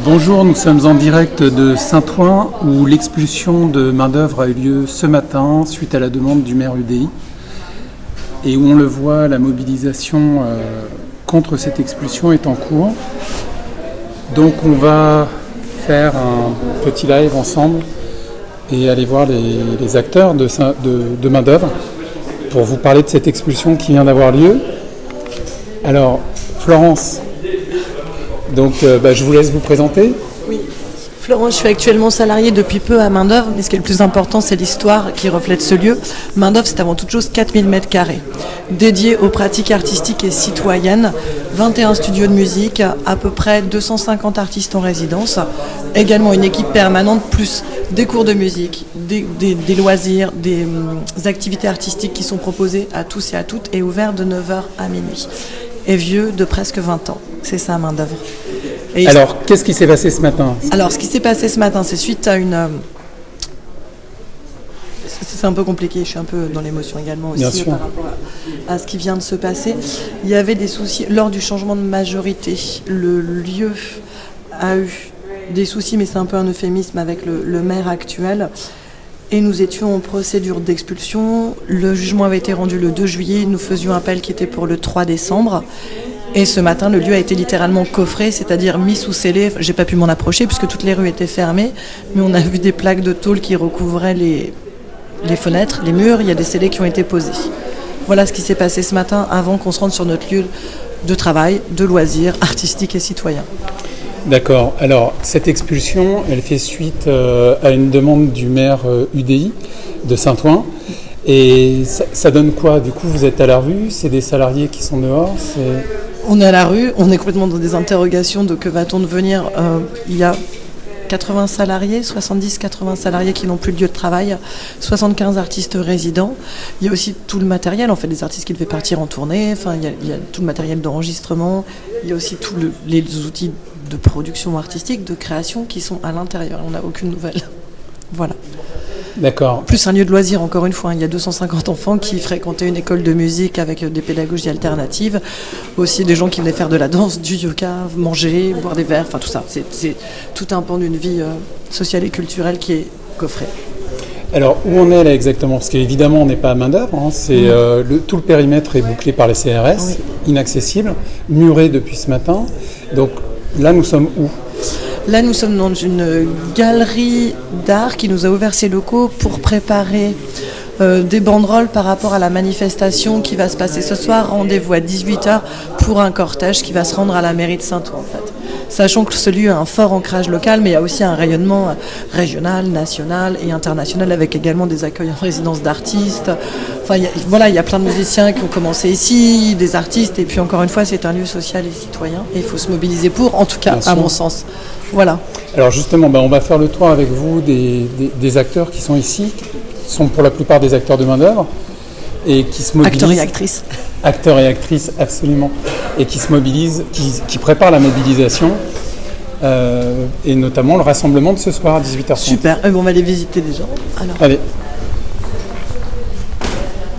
Bonjour, nous sommes en direct de Saint-Ouen où l'expulsion de main-d'œuvre a eu lieu ce matin suite à la demande du maire UDI et où on le voit, la mobilisation contre cette expulsion est en cours. Donc on va faire un petit live ensemble et aller voir les acteurs de main-d'œuvre pour vous parler de cette expulsion qui vient d'avoir lieu. Alors, Florence, donc je vous laisse vous présenter. Oui, Florence, je suis actuellement salariée depuis peu à Main-d'œuvre, mais ce qui est le plus important, c'est l'histoire qui reflète ce lieu. Main-d'œuvre, c'est avant toute chose 4000 m², dédiés aux pratiques artistiques et citoyennes, 21 studios de musique, à peu près 250 artistes en résidence, également une équipe permanente, plus des cours de musique, des loisirs, des activités artistiques qui sont proposées à tous et à toutes et ouverts de 9h à minuit. Et vieux de presque 20 ans. C'est ça, Main-d'œuvre. Alors, qu'est-ce qui s'est passé ce matin ? Alors, ce qui s'est passé ce matin, c'est suite à une... C'est un peu compliqué, je suis un peu dans l'émotion également aussi par rapport à ce qui vient de se passer. Il y avait des soucis lors du changement de majorité. Le lieu a eu des soucis, mais c'est un peu un euphémisme avec le maire actuel. Et nous étions en procédure d'expulsion. Le jugement avait été rendu le 2 juillet. Nous faisions appel qui était pour le 3 décembre. Et ce matin, le lieu a été littéralement coffré, c'est-à-dire mis sous scellé. J'ai pas pu m'en approcher puisque toutes les rues étaient fermées. Mais on a vu des plaques de tôle qui recouvraient les fenêtres, les murs. Il y a des scellés qui ont été posés. Voilà ce qui s'est passé ce matin avant qu'on se rende sur notre lieu de travail, de loisirs, artistiques et citoyens. D'accord. Alors, cette expulsion, elle fait suite à une demande du maire UDI de Saint-Ouen. Et ça donne quoi ? Du coup, vous êtes à la rue, c'est des salariés qui sont dehors, On est à la rue, on est complètement dans des interrogations de que va-t-on devenir. Il y a 80 salariés, 70-80 salariés qui n'ont plus de lieu de travail, 75 artistes résidents. Il y a aussi tout le matériel, en fait, des artistes qui devaient partir en tournée. Enfin, il y a tout le matériel d'enregistrement. Il y a aussi tous les outils de production artistique, de création qui sont à l'intérieur. On n'a aucune nouvelle. Voilà. D'accord. Plus un lieu de loisirs, encore une fois. Il y a 250 enfants qui fréquentaient une école de musique avec des pédagogies alternatives. Aussi des gens qui venaient faire de la danse, du yoga, manger, boire des verres, enfin tout ça. C'est tout un pan d'une vie sociale et culturelle qui est coffré. Alors, où on est là exactement ? Parce qu'évidemment, on n'est pas à Main-d'œuvre. Tout le périmètre est bouclé par les CRS, oui. Inaccessible, muré depuis ce matin. Donc là, nous sommes où ? Là, nous sommes dans une galerie d'art qui nous a ouvert ses locaux pour préparer des banderoles par rapport à la manifestation qui va se passer ce soir. Rendez-vous à 18h pour un cortège qui va se rendre à la mairie de Saint-Ouen, en fait. Sachant que ce lieu a un fort ancrage local, mais il y a aussi un rayonnement régional, national et international, avec également des accueils en résidence d'artistes. Enfin, il y a plein de musiciens qui ont commencé ici, des artistes, et puis encore une fois, c'est un lieu social et citoyen, et il faut se mobiliser pour, en tout cas, à mon sens. Voilà. Alors justement, on va faire le tour avec vous des acteurs qui sont ici, qui sont pour la plupart des acteurs de main-d'œuvre, et qui se mobilisent. Acteurs et actrices. Acteurs et actrices, absolument. Et qui se mobilisent, qui préparent la mobilisation, et notamment le rassemblement de ce soir à 18h30. Super, on va les visiter déjà. Alors. Allez.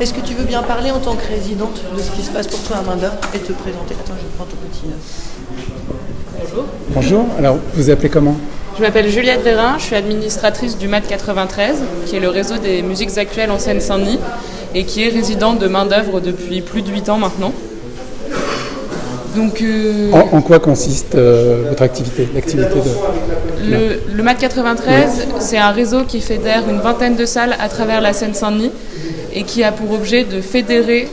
Est-ce que tu veux bien parler en tant que résidente de ce qui se passe pour toi à Main-d'œuvre et te présenter ? Attends, je prends ton petit... Bonjour. Bonjour, alors vous appelez comment ? Je m'appelle Juliette Vérin, je suis administratrice du MAT 93, qui est le réseau des musiques actuelles en Seine-Saint-Denis, et qui est résidente de Main-d'œuvre depuis plus de 8 ans maintenant. Donc, en quoi consiste votre activité, l'activité de... Le MAT 93, c'est un réseau qui fédère une vingtaine de salles à travers la Seine-Saint-Denis, et qui a pour objet de fédérer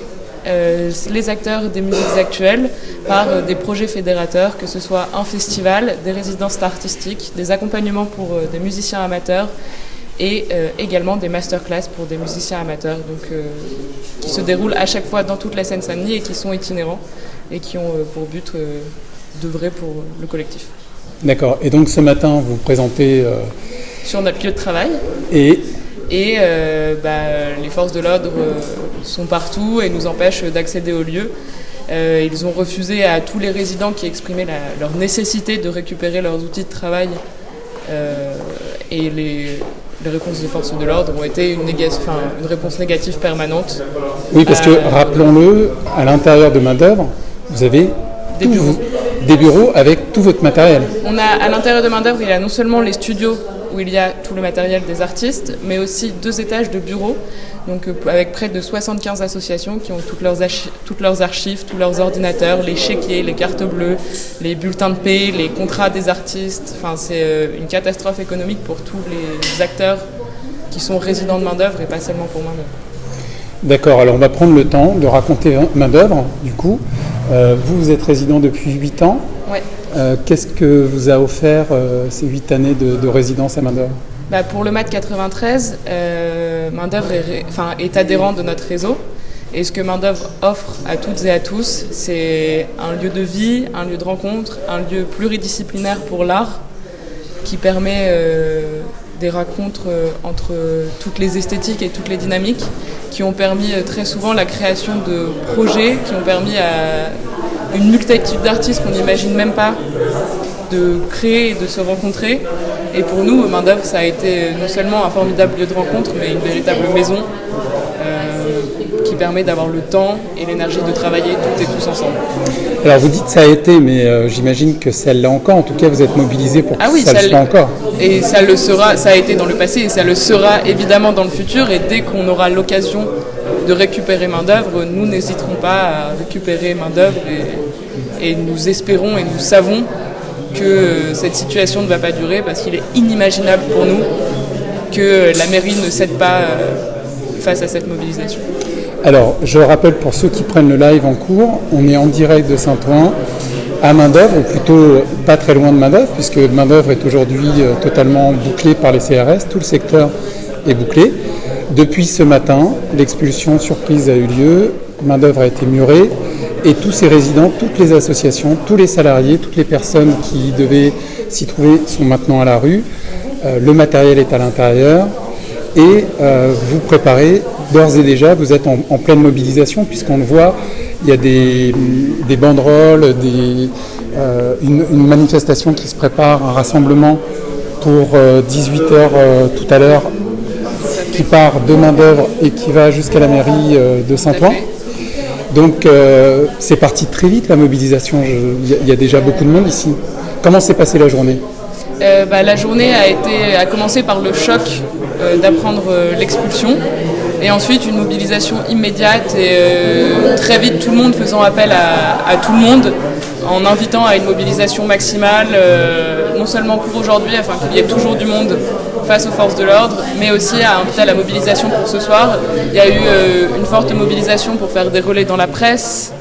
les acteurs des musiques actuelles par des projets fédérateurs, que ce soit un festival, des résidences artistiques, des accompagnements pour des musiciens amateurs et également des masterclass pour des musiciens amateurs qui se déroulent à chaque fois dans toute la Seine-Saint-Denis et qui sont itinérants et qui ont pour but d'œuvrer pour le collectif. D'accord, et donc ce matin vous présentez... Sur notre lieu de travail. Et les forces de l'ordre sont partout et nous empêchent d'accéder au lieu. Ils ont refusé à tous les résidents qui exprimaient leur nécessité de récupérer leurs outils de travail et les réponses des forces de l'ordre ont été une réponse négative permanente. Oui, parce que, rappelons-le, à l'intérieur de Main-d'œuvre, vous avez des bureaux. des bureaux avec tout votre matériel. On a à l'intérieur de Main-d'œuvre, il y a non seulement les studios où il y a tout le matériel des artistes, mais aussi 2 étages de bureaux, donc avec près de 75 associations qui ont toutes leurs archives, tous leurs ordinateurs, les chéquiers, les cartes bleues, les bulletins de paie, les contrats des artistes. Enfin, c'est une catastrophe économique pour tous les acteurs qui sont résidents de Main-d'œuvre et pas seulement pour Main-d'œuvre. D'accord, alors on va prendre le temps de raconter Main-d'œuvre, du coup. Vous êtes résident depuis 8 ans. Ouais. Qu'est-ce que vous a offert ces 8 années de résidence à Main-d'œuvre ? Pour le MAT 93, Main-d'œuvre est adhérent de notre réseau. Et ce que Main-d'œuvre offre à toutes et à tous, c'est un lieu de vie, un lieu de rencontre, un lieu pluridisciplinaire pour l'art qui permet des rencontres entre toutes les esthétiques et toutes les dynamiques qui ont permis très souvent la création de projets, qui ont permis à une multitude d'artistes qu'on n'imagine même pas de créer et de se rencontrer. Et pour nous, Main-d'œuvre, ça a été non seulement un formidable lieu de rencontre, mais une véritable maison qui permet d'avoir le temps et l'énergie de travailler toutes et tous ensemble. Alors vous dites ça a été, mais j'imagine que ça l'est encore. En tout cas, vous êtes mobilisés pour que ça le soit encore. Et ça le sera, ça a été dans le passé et ça le sera évidemment dans le futur. Et dès qu'on aura l'occasion de récupérer Main-d'œuvre, nous n'hésiterons pas à récupérer Main-d'œuvre et nous espérons et nous savons que cette situation ne va pas durer parce qu'il est inimaginable pour nous que la mairie ne cède pas face à cette mobilisation. Alors, je rappelle pour ceux qui prennent le live en cours, on est en direct de Saint-Ouen à Main-d'œuvre, ou plutôt pas très loin de Main-d'œuvre, puisque Main-d'œuvre est aujourd'hui totalement bouclé par les CRS, tout le secteur est bouclé. Depuis ce matin, l'expulsion surprise a eu lieu, Main-d'œuvre a été murée, et tous ces résidents, toutes les associations, tous les salariés, toutes les personnes qui devaient s'y trouver sont maintenant à la rue. Le matériel est à l'intérieur et vous préparez d'ores et déjà, vous êtes en pleine mobilisation puisqu'on le voit, il y a des banderoles, une manifestation qui se prépare, un rassemblement pour 18h tout à l'heure qui part de Main-d'œuvre et qui va jusqu'à la mairie de Saint-Ouen. Donc c'est parti très vite la mobilisation, il y a déjà beaucoup de monde ici. Comment s'est passée la journée ? La journée a commencé par le choc d'apprendre l'expulsion et ensuite une mobilisation immédiate et très vite tout le monde faisant appel à tout le monde en invitant à une mobilisation maximale, non seulement pour aujourd'hui afin qu'il y ait toujours du monde face aux forces de l'ordre, mais aussi à inviter à la mobilisation pour ce soir. Il y a eu une forte mobilisation pour faire des relais dans la presse,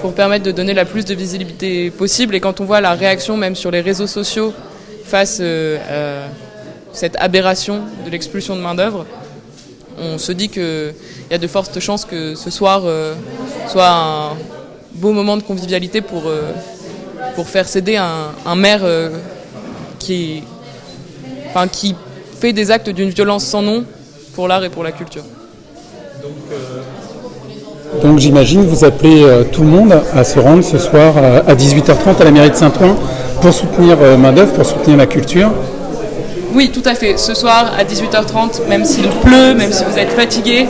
pour permettre de donner la plus de visibilité possible. Et quand on voit la réaction même sur les réseaux sociaux face à cette aberration de l'expulsion de Main-d'œuvre, on se dit qu'il y a de fortes chances que ce soir soit un beau moment de convivialité pour faire céder un maire qui fait des actes d'une violence sans nom pour l'art et pour la culture. Donc j'imagine que vous appelez tout le monde à se rendre ce soir à 18h30 à la mairie de Saint-Ouen pour soutenir Main-d'œuvre, pour soutenir la culture. Oui, tout à fait. Ce soir à 18h30, même s'il pleut, même si vous êtes fatigué,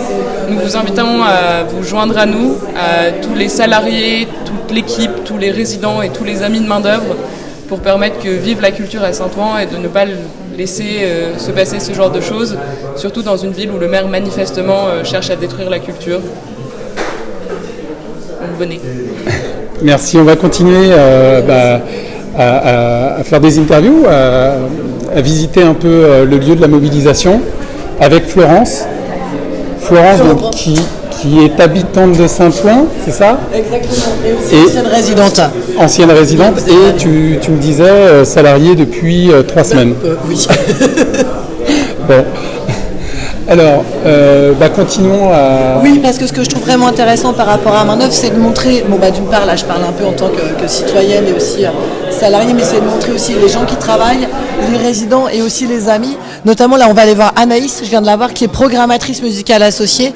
nous vous invitons à vous joindre à nous, à tous les salariés, toute l'équipe, tous les résidents et tous les amis de Main-d'œuvre pour permettre que vive la culture à Saint-Ouen et de ne pas laisser se passer ce genre de choses, surtout dans une ville où le maire manifestement cherche à détruire la culture. Donc venez. Merci, on va continuer à faire des interviews, à visiter un peu le lieu de la mobilisation avec Florence. Florence donc, qui est habitante de Saint-Ouen, c'est ça ? Exactement, et ancienne résidente. Ancienne résidente, et tu me disais salariée depuis 3 semaines. Oui. Bon. Alors, continuons à... Oui, parce que ce que je trouve vraiment intéressant par rapport à Main-d'œuvre, c'est de montrer, d'une part, là je parle un peu en tant que citoyenne et aussi salariée, mais c'est de montrer aussi les gens qui travaillent, les résidents et aussi les amis. Notamment, là, on va aller voir Anaïs, je viens de la voir, qui est programmatrice musicale associée.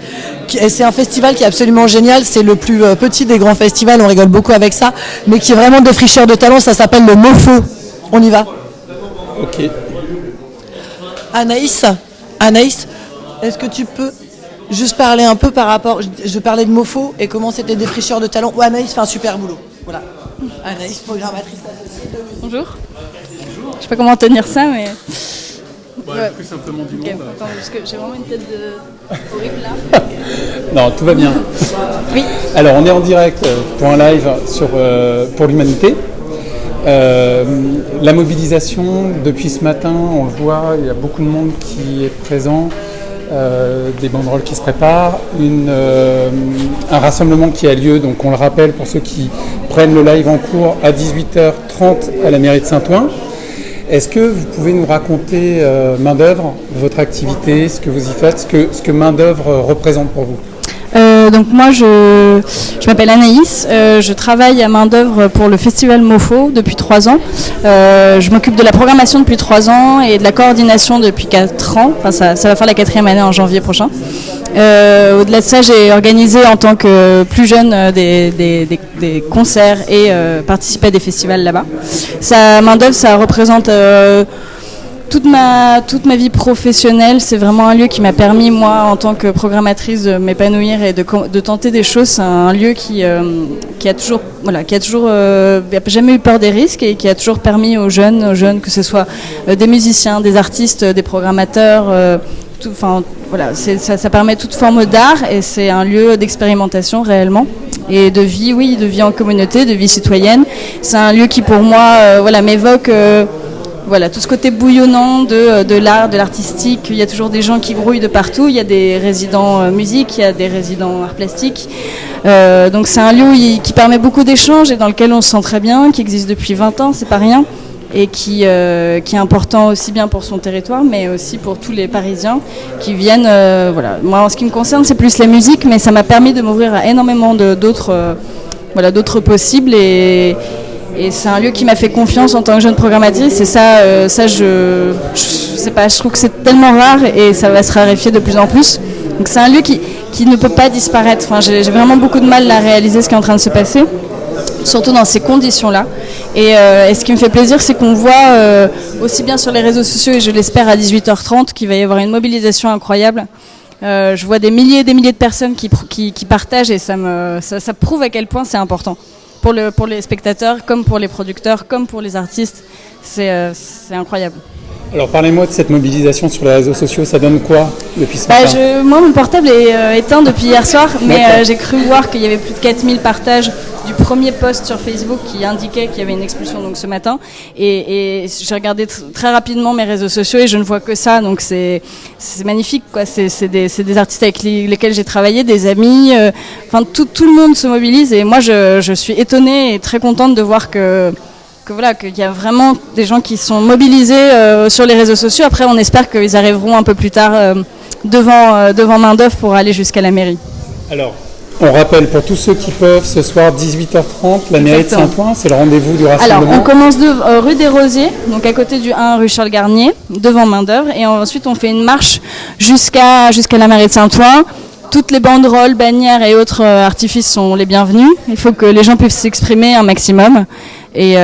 C'est un festival qui est absolument génial, c'est le plus petit des grands festivals, on rigole beaucoup avec ça, mais qui est vraiment de fricheur de talent, ça s'appelle le MoFo. On y va ? Ok. Anaïs, est-ce que tu peux juste parler un peu par rapport... Je parlais de MoFo et comment c'était des fricheurs de talent. Anaïs fait un super boulot. Voilà. Anaïs, programmatrice associée. Bonjour. Je sais pas comment tenir ça, mais... Ouais. Plus simplement du monde. Attends, parce que j'ai vraiment une tête de... horrible là. Non, tout va bien. Oui. Alors, on est en direct pour un live pour l'humanité. La mobilisation, depuis ce matin, on le voit, il y a beaucoup de monde qui est présent, des banderoles qui se préparent, un rassemblement qui a lieu, donc on le rappelle pour ceux qui prennent le live en cours, à 18h30 à la mairie de Saint-Ouen. Est-ce que vous pouvez nous raconter Main d'œuvre, votre activité, ce que vous y faites, ce que Main d'œuvre représente pour vous? Donc moi je m'appelle Anaïs, je travaille à Main d'œuvre pour le festival MoFo depuis 3 ans. Je m'occupe de la programmation depuis 3 ans et de la coordination depuis 4 ans. Enfin ça va faire la 4e année en janvier prochain. Au-delà de ça, j'ai organisé en tant que plus jeune des concerts et participé à des festivals là-bas. Main d'œuvre, ça représente toute ma vie professionnelle. C'est vraiment un lieu qui m'a permis, moi, en tant que programmatrice, de m'épanouir et de tenter des choses. C'est un lieu qui a jamais eu peur des risques et qui a toujours permis aux jeunes, que ce soit des musiciens, des artistes, des programmateurs, ça permet toute forme d'art et c'est un lieu d'expérimentation réellement et de vie en communauté, de vie citoyenne. C'est un lieu qui pour moi m'évoque tout ce côté bouillonnant de l'art, de l'artistique. Il y a toujours des gens qui grouillent de partout. Il y a des résidents musique, il y a des résidents art plastique. Donc c'est un lieu qui permet beaucoup d'échanges et dans lequel on se sent très bien, qui existe depuis 20 ans, c'est pas rien, et qui est important aussi bien pour son territoire, mais aussi pour tous les Parisiens qui viennent. Moi, en ce qui me concerne, c'est plus la musique, mais ça m'a permis de m'ouvrir à énormément d'autres possibles et c'est un lieu qui m'a fait confiance en tant que jeune programmatrice et je sais pas, je trouve que c'est tellement rare et ça va se raréfier de plus en plus. Donc c'est un lieu qui ne peut pas disparaître. Enfin, j'ai vraiment beaucoup de mal à réaliser ce qui est en train de se passer, surtout dans ces conditions-là. Et ce qui me fait plaisir, c'est qu'on voit aussi bien sur les réseaux sociaux, et je l'espère à 18h30, qu'il va y avoir une mobilisation incroyable. Je vois des milliers et des milliers de personnes qui partagent et ça prouve à quel point c'est important. Pour les spectateurs, comme pour les producteurs, comme pour les artistes, c'est incroyable. Alors parlez-moi de cette mobilisation sur les réseaux sociaux, ça donne quoi depuis ce matin ? Moi mon portable est éteint depuis hier soir, mais j'ai cru voir qu'il y avait plus de 4000 partages du premier post sur Facebook qui indiquait qu'il y avait une expulsion donc ce matin, et j'ai regardé très rapidement mes réseaux sociaux et je ne vois que ça, donc c'est magnifique quoi. C'est des artistes avec lesquels j'ai travaillé, des amis, tout le monde se mobilise et moi je suis étonnée et très contente de voir qu'il y a vraiment des gens qui sont mobilisés sur les réseaux sociaux. Après, on espère qu'ils arriveront un peu plus tard devant Main d'œuvre pour aller jusqu'à la mairie. Alors, on rappelle pour tous ceux qui peuvent, ce soir 18h30, la mairie de Saint-Ouen, c'est le rendez-vous du rassemblement. Alors, on commence rue des Rosiers, donc à côté du 1 rue Charles Garnier, devant Main d'œuvre, et ensuite on fait une marche jusqu'à la mairie de Saint-Ouen. Toutes les banderoles, bannières et autres artifices sont les bienvenus. Il faut que les gens puissent s'exprimer un maximum. Et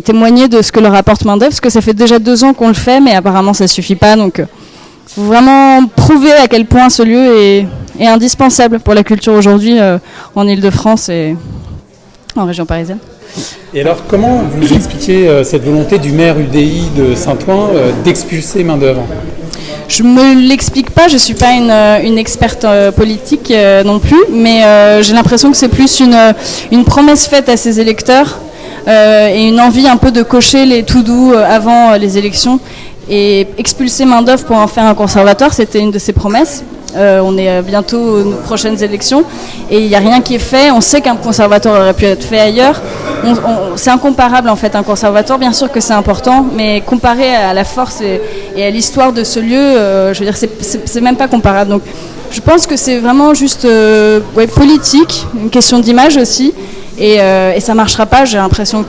témoigner de ce que leur apporte Main d'œuvre, parce que ça fait déjà 2 ans qu'on le fait, mais apparemment ça suffit pas, donc faut vraiment prouver à quel point ce lieu est indispensable pour la culture aujourd'hui en Ile-de-France et en région parisienne. Et alors comment vous expliquez cette volonté du maire UDI de Saint-Ouen d'expulser Main d'œuvre ? Je me l'explique pas, je suis pas une experte politique non plus, mais j'ai l'impression que c'est plus une promesse faite à ses électeurs et une envie un peu de cocher les to-do avant les élections. Et expulser Main d'œuvre pour en faire un conservatoire, c'était une de ses promesses. On est bientôt aux prochaines élections et il n'y a rien qui est fait. On sait qu'un conservatoire aurait pu être fait ailleurs. C'est incomparable en fait, un conservatoire. Bien sûr que c'est important, mais comparé à la force et à l'histoire de ce lieu, je veux dire, c'est même pas comparable. Donc, je pense que c'est vraiment juste politique, une question d'image aussi, et ça marchera pas. J'ai l'impression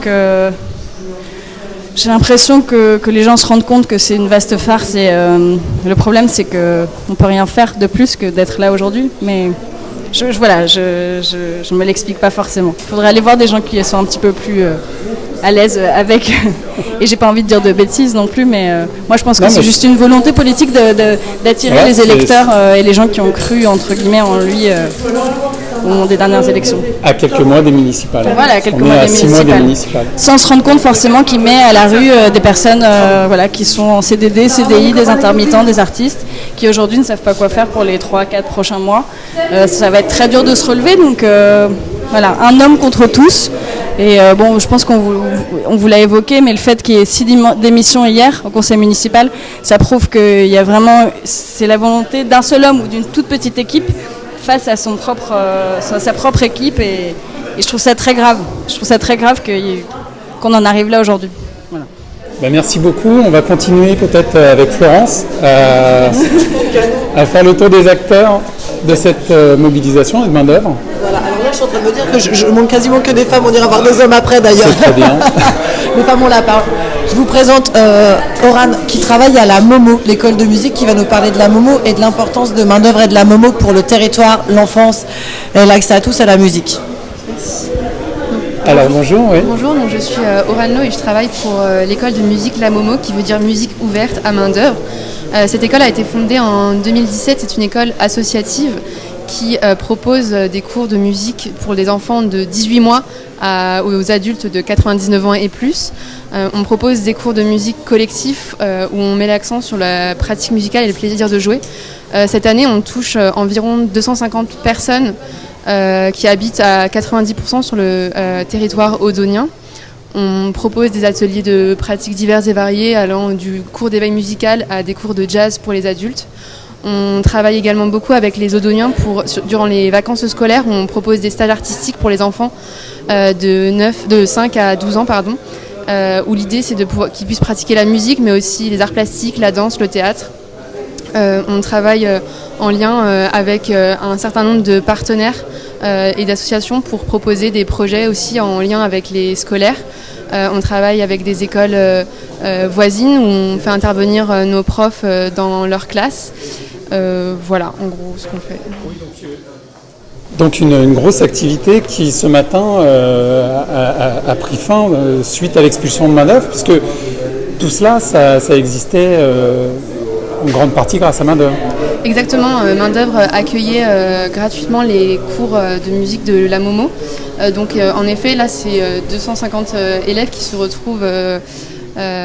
que les gens se rendent compte que c'est une vaste farce et le problème c'est qu'on peut rien faire de plus que d'être là aujourd'hui. Mais je me l'explique pas forcément. Il faudrait aller voir des gens qui sont un petit peu plus à l'aise avec. Et j'ai pas envie de dire de bêtises non plus, mais moi je pense que c'est juste une volonté politique d'attirer les électeurs et les gens qui ont cru entre guillemets en lui. au moment des dernières élections. À quelques mois des municipales. Voilà, à quelques mois des 6 mois des municipales. Sans se rendre compte forcément qu'il met à la rue des personnes qui sont en CDD, CDI, des intermittents, des artistes, qui aujourd'hui ne savent pas quoi faire pour les 3-4 prochains mois. Ça va être très dur de se relever, donc voilà, un homme contre tous. Et je pense qu'on vous l'a évoqué, mais le fait qu'il y ait 6 démissions hier au conseil municipal, ça prouve qu'il y a vraiment, c'est la volonté d'un seul homme ou d'une toute petite équipe face à sa propre équipe, et je trouve ça très grave. Je trouve ça très grave qu'on en arrive là aujourd'hui. Voilà. Merci beaucoup. On va continuer peut-être avec Florence à faire le tour des acteurs de cette mobilisation et de main-d'œuvre. Voilà, alors là je suis en train de me dire que je manque quasiment que des femmes, on ira voir des hommes après d'ailleurs. C'est très bien. Les femmes ont la parole. Je vous présente Oran qui travaille à la Momo, l'école de musique, qui va nous parler de la Momo et de l'importance de main-d'œuvre et de la Momo pour le territoire, l'enfance et l'accès à tous à la musique. Alors bonjour. Oui. Bonjour, donc je suis Orano et je travaille pour l'école de musique La Momo, qui veut dire musique ouverte à main d'œuvre. Cette école a été fondée en 2017, c'est une école associative qui propose des cours de musique pour les enfants de 18 mois aux adultes de 99 ans et plus. On propose des cours de musique collectifs où on met l'accent sur la pratique musicale et le plaisir de jouer. Cette année, on touche environ 250 personnes qui habitent à 90% sur le territoire audognien. On propose des ateliers de pratiques diverses et variées, allant du cours d'éveil musical à des cours de jazz pour les adultes. On travaille également beaucoup avec les Audognens durant les vacances scolaires, où on propose des stages artistiques pour les enfants de 5 à 12 ans, où l'idée c'est qu'ils puissent pratiquer la musique, mais aussi les arts plastiques, la danse, le théâtre. On travaille en lien avec un certain nombre de partenaires et d'associations pour proposer des projets aussi en lien avec les scolaires. On travaille avec des écoles voisines où on fait intervenir nos profs dans leur classe. Voilà, en gros, ce qu'on fait. Donc une grosse activité qui, ce matin, a pris fin suite à l'expulsion de main-d'œuvre, puisque tout cela, ça existait en grande partie grâce à main-d'œuvre. Exactement, main-d'œuvre accueillait gratuitement les cours de musique de la Momo. En effet, là, c'est 250 élèves qui se retrouvent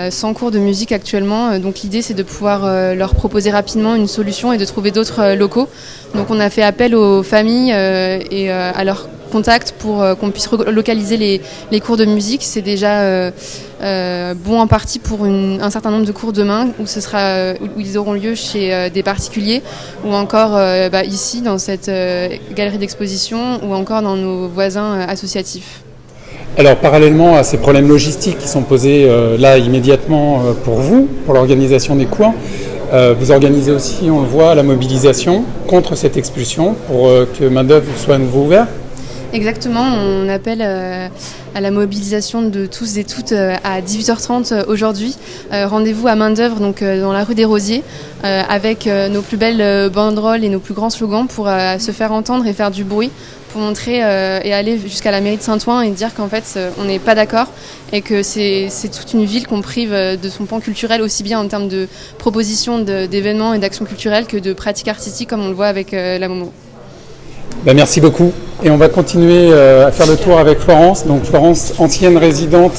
sans cours de musique actuellement. Donc l'idée, c'est de pouvoir leur proposer rapidement une solution et de trouver d'autres locaux. Donc on a fait appel aux familles et à leurs contacts pour qu'on puisse relocaliser les cours de musique. C'est déjà bon en partie pour un certain nombre de cours demain où ils auront lieu chez des particuliers, ou encore ici dans cette galerie d'exposition, ou encore dans nos voisins associatifs. Alors parallèlement à ces problèmes logistiques qui sont posés là immédiatement pour vous, pour l'organisation des cours, vous organisez aussi, on le voit, la mobilisation contre cette expulsion pour que main-d'œuvre soit à nouveau ouverte. Exactement, on appelle à la mobilisation de tous et toutes à 18h30 aujourd'hui. Rendez-vous à main-d'œuvre, donc dans la rue des Rosiers, avec nos plus belles banderoles et nos plus grands slogans pour se faire entendre et faire du bruit, pour montrer et aller jusqu'à la mairie de Saint-Ouen et dire qu'en fait on n'est pas d'accord et que c'est toute une ville qu'on prive de son pan culturel, aussi bien en termes de propositions d'événements et d'actions culturelles que de pratiques artistiques, comme on le voit avec la Momo. Merci beaucoup. Et on va continuer à faire le tour avec Florence. Donc Florence, ancienne résidente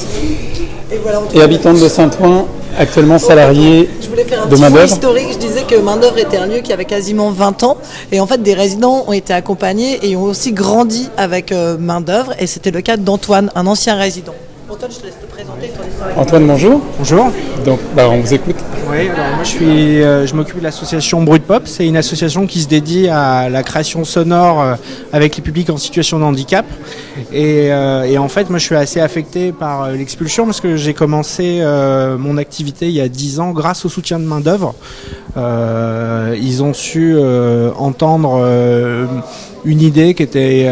et habitante de Saint-Ouen, actuellement salariée Je voulais faire un de petit main-d'œuvre. historique. Je disais que main-d'œuvre était un lieu qui avait quasiment 20 ans. Et en fait, des résidents ont été accompagnés et ont aussi grandi avec main-d'œuvre. Et c'était le cas d'Antoine, un ancien résident. Antoine, je te laisse te présenter ton historique. Antoine, bonjour. Bonjour. Donc on vous écoute. Oui, alors moi je m'occupe de l'association Brut Pop. C'est une association qui se dédie à la création sonore avec les publics en situation de handicap. Et en fait, moi je suis assez affecté par l'expulsion parce que j'ai commencé mon activité il y a 10 ans grâce au soutien de main-d'œuvre. Ils ont su entendre une idée qui était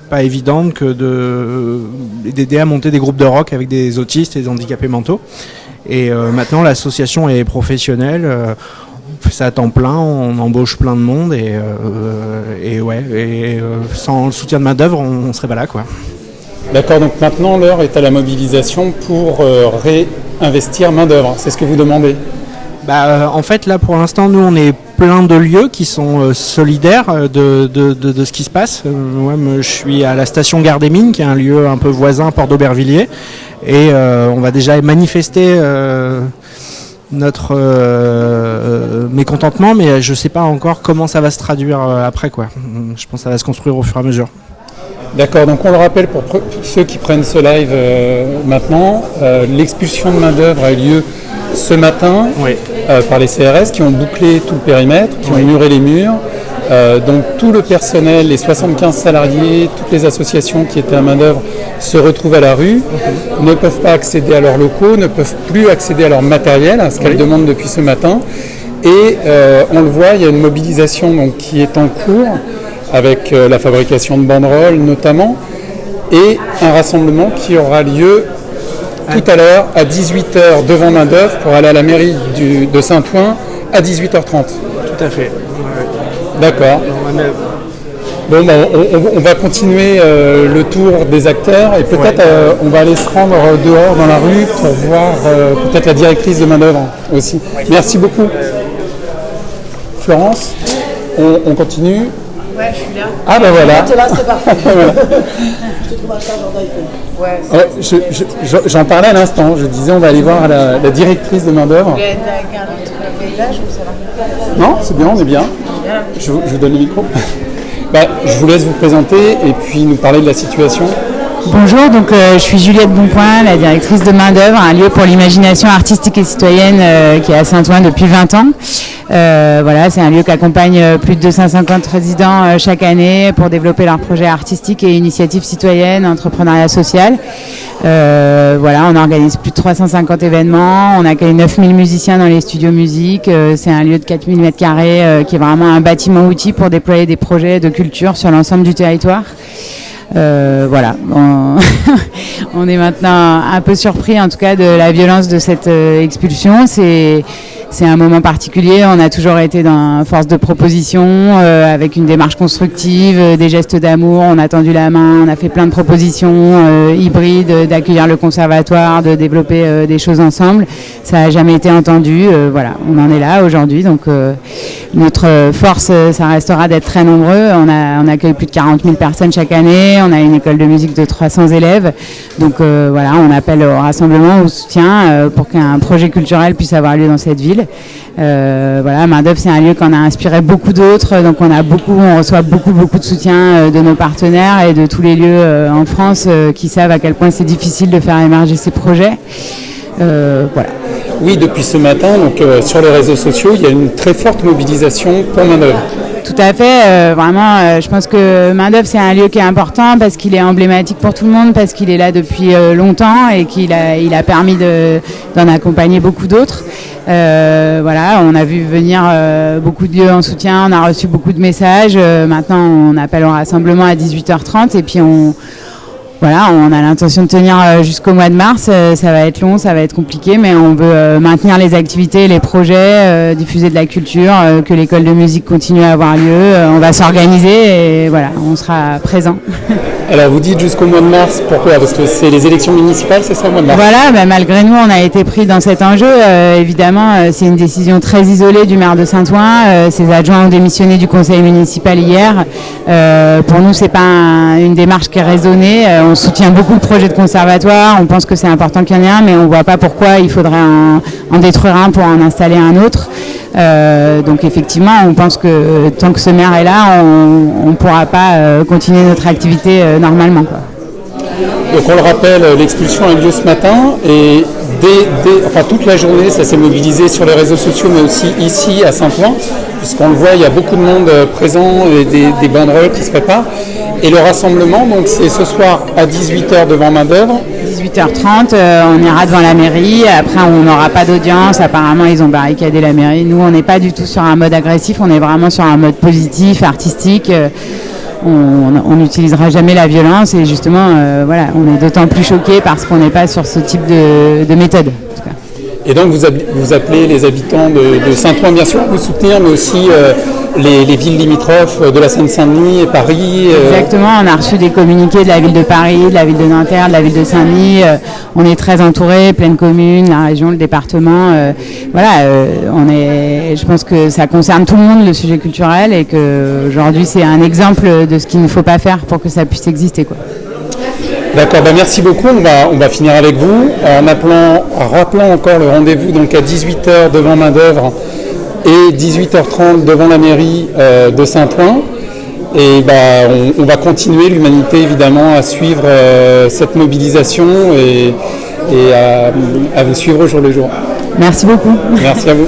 pas évidente, que d'aider à monter des groupes de rock avec des autistes et des handicapés mentaux. Et maintenant l'association est professionnelle, on fait ça à temps plein, on embauche plein de monde et sans le soutien de main d'œuvre on serait pas là, quoi. D'accord, donc maintenant l'heure est à la mobilisation pour réinvestir main d'œuvre. C'est ce que vous demandez? En fait là pour l'instant nous on est plein de lieux qui sont solidaires de ce qui se passe. Moi, je suis à la station Gare des Mines, qui est un lieu un peu voisin, Port d'Aubervilliers, et on va déjà manifester notre mécontentement, mais je ne sais pas encore comment ça va se traduire après, quoi. Je pense que ça va se construire au fur et à mesure. D'accord, donc on le rappelle pour ceux qui prennent ce live maintenant, l'expulsion de main-d'œuvre a eu lieu ce matin par les CRS qui ont bouclé tout le périmètre, qui ont muré les murs. Donc tout le personnel, les 75 salariés, toutes les associations qui étaient à main-d'œuvre se retrouvent à la rue, ne peuvent pas accéder à leurs locaux, ne peuvent plus accéder à leur matériel, à ce qu'elles demandent depuis ce matin. Et on le voit, il y a une mobilisation donc, qui est en cours, avec la fabrication de banderoles notamment, et un rassemblement qui aura lieu tout à l'heure à 18h devant main-d'œuvre pour aller à la mairie de Saint-Ouen à 18h30. Tout à fait. D'accord. Bon, on va continuer le tour des acteurs et peut-être on va aller se rendre dehors dans la rue pour voir peut-être la directrice de main-d'œuvre aussi. Merci beaucoup. Florence, on continue. Ouais, je suis là. Ah ben voilà. Là, c'est parfait. Voilà. Je te trouve un chargeur d'iPhone. Ouais, j'en parlais à l'instant. Je disais on va aller voir la directrice de main-d'œuvre. Vous êtes avec un autre paysage ou ça va? Non, c'est bien, on est bien. Je vous donne le micro. Je vous laisse vous présenter et puis nous parler de la situation. Bonjour, donc je suis Juliette Bonpoint, la directrice de Main-d'œuvre, un lieu pour l'imagination artistique et citoyenne qui est à Saint-Ouen depuis 20 ans. Voilà, c'est un lieu qui accompagne plus de 250 résidents chaque année pour développer leurs projets artistiques et initiatives citoyennes, entrepreneuriat social. Voilà, on organise plus de 350 événements, on accueille 9000 musiciens dans les studios musique. C'est un lieu de 4000 m² qui est vraiment un bâtiment outil pour déployer des projets de culture sur l'ensemble du territoire. Voilà, on est maintenant un peu surpris en tout cas de la violence de cette expulsion. C'est un moment particulier, on a toujours été dans force de proposition, avec une démarche constructive, des gestes d'amour, on a tendu la main, on a fait plein de propositions hybrides, d'accueillir le conservatoire, de développer des choses ensemble. Ça n'a jamais été entendu, voilà, on en est là aujourd'hui, donc notre force, ça restera d'être très nombreux. On accueille plus de 40 000 personnes chaque année, on a une école de musique de 300 élèves, donc voilà, on appelle au rassemblement, au soutien pour qu'un projet culturel puisse avoir lieu dans cette ville. Voilà, Main-d'œuvre, c'est un lieu qu'on a inspiré beaucoup d'autres, donc on reçoit beaucoup de soutien de nos partenaires et de tous les lieux en France qui savent à quel point c'est difficile de faire émerger ces projets. Voilà. Oui, depuis ce matin, donc sur les réseaux sociaux, il y a une très forte mobilisation pour Main-d'œuvre. Tout à fait, vraiment, je pense que Main-d'œuvre, c'est un lieu qui est important parce qu'il est emblématique pour tout le monde, parce qu'il est là depuis longtemps et qu'il a permis d'en accompagner beaucoup d'autres. Voilà, on a vu venir beaucoup de lieux en soutien, on a reçu beaucoup de messages. Maintenant, on appelle au rassemblement à 18h30 et puis voilà, on a l'intention de tenir jusqu'au mois de mars. Ça va être long, ça va être compliqué, mais on veut maintenir les activités, les projets, diffuser de la culture, que l'école de musique continue à avoir lieu. On va s'organiser et voilà, on sera présent. Alors vous dites jusqu'au mois de mars, pourquoi? Parce que c'est les élections municipales, c'est ça, au mois de mars? Voilà, malgré nous, on a été pris dans cet enjeu. Évidemment, c'est une décision très isolée du maire de Saint-Ouen. Ses adjoints ont démissionné du conseil municipal hier. Pour nous, c'est pas une démarche qui est raisonnée. On soutient beaucoup le projet de conservatoire. On pense que c'est important qu'il y en ait un, mais on ne voit pas pourquoi il faudrait en détruire un pour en installer un autre. Donc effectivement, on pense que tant que ce maire est là, on ne pourra pas continuer notre activité normalement, quoi. Donc on le rappelle, l'expulsion a eu lieu ce matin et toute la journée, ça s'est mobilisé sur les réseaux sociaux, mais aussi ici à Saint-Ouen, puisqu'on le voit, il y a beaucoup de monde présent et des banderoles qui se préparent. Et le rassemblement, donc c'est ce soir à 18h devant Main-d'œuvre. 18h30, on ira devant la mairie. Après, on n'aura pas d'audience. Apparemment, ils ont barricadé la mairie. Nous, on n'est pas du tout sur un mode agressif. On est vraiment sur un mode positif, artistique. On n'utilisera jamais la violence. Et justement, voilà, on est d'autant plus choqués parce qu'on n'est pas sur ce type de méthode. En tout cas. Et donc vous appelez les habitants de Saint-Ouen, bien sûr, vous soutenir, mais aussi les villes limitrophes de la Seine-Saint-Denis et Paris. Exactement, on a reçu des communiqués de la ville de Paris, de la ville de Nanterre, de la ville de Saint-Denis. On est très entourés, pleine commune, la région, le département. Je pense que ça concerne tout le monde, le sujet culturel, et qu'aujourd'hui c'est un exemple de ce qu'il ne faut pas faire pour que ça puisse exister, quoi. D'accord, merci beaucoup. On va finir avec vous en rappelant encore le rendez-vous donc à 18h devant Main d'œuvre et 18h30 devant la mairie de Saint-Ouen. Et on va continuer, l'humanité évidemment, à suivre cette mobilisation et à vous suivre au jour le jour. Merci beaucoup. Merci à vous.